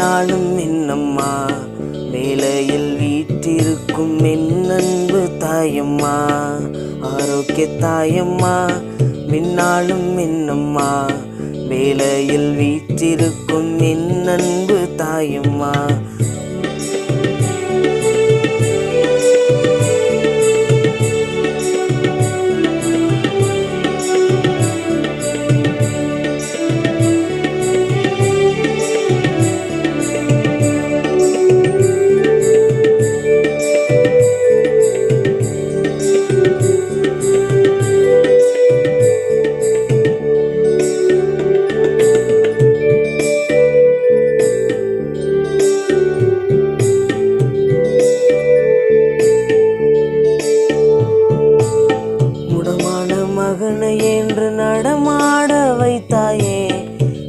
விண்ணாலும் என்னம்மா, வேலையில் வீற்றிருக்கும் என் அன்பு தாயம்மா, ஆரோக்கிய தாயம்மா. விண்ணாலும் என்னம்மா, வேலையில் வீற்றிருக்கும் என் அன்பு தாயம்மா. மகனை என்று நடமாட வைத்தாயே,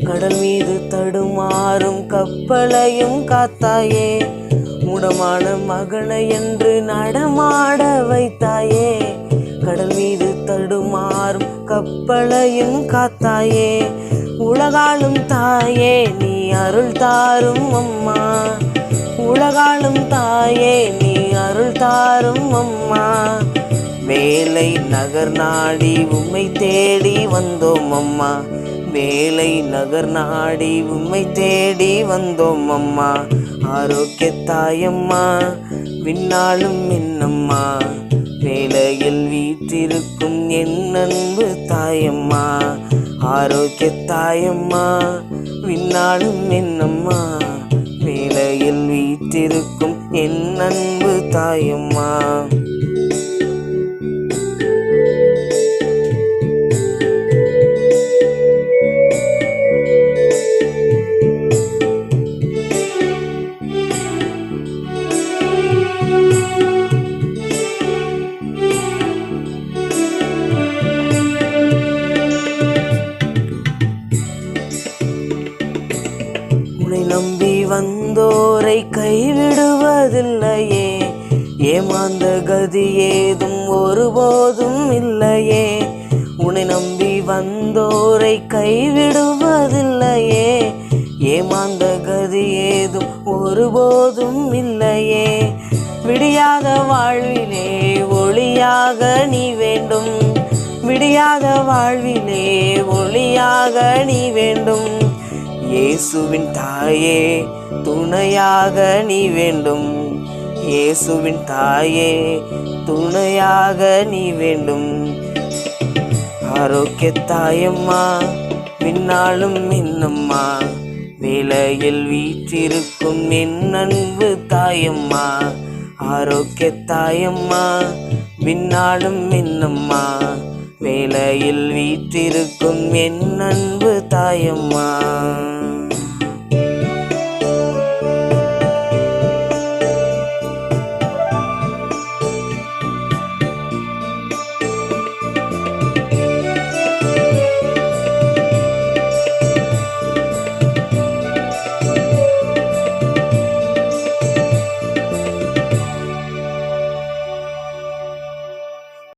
கடல் மீது தடுமாறும் கப்பலையும் காத்தாயே. முடமான மகனை என்று நடமாட வைத்தாயே, கடல் மீது தடுமாறும் கப்பலையும் காத்தாயே. உலகாளும் தாயே நீ அருள் தாரும் அம்மா, உலகாளும் தாயே நீ அருள் தாரும் அம்மா. வேலை நகர் நாடி உம்மை தேடி வந்தோம் அம்மா, வேலை நகர் நாடி உம்மை தேடி வந்தோம் அம்மா, ஆரோக்கிய தாயம்மா. விண்ணாலும் என்னம்மா, வேலையில் வீற்றிருக்கும் என் அன்பு தாயம்மா, ஆரோக்கிய தாயம்மா. விண்ணாலும் என்னம்மா, வேலையில் வீற்றிருக்கும் என் அன்பு தாயம்மா. உன்னை நம்பி வந்தோரை கைவிடுவதில்லையே, ஏமாந்த கதி ஏதும் ஒருபோதும் இல்லையே. உன்னை நம்பி வந்தோரை கைவிடுவதில்லையே, ஏமாந்த கதி ஏதும் ஒருபோதும் இல்லையே. விடியாத வாழ்விலே ஒளியாக நீ வேண்டும், விடியாத வாழ்விலே ஒளியாக நீ வேண்டும். இயேசுவின் தாயே துணையாக நீ வேண்டும், இயேசுவின் தாயே துணையாக நீ வேண்டும். ஆரோக்கிய தாயம்மா, விண்ணாலும் என்னம்மா, வேலையில் வீற்றிருக்கும் என் அன்பு தாயம்மா, ஆரோக்கிய தாயம்மா. விண்ணாலும் என்னம்மா, வேலையில் வீற்றிருக்கும் என் அன்பு தாயம்மா.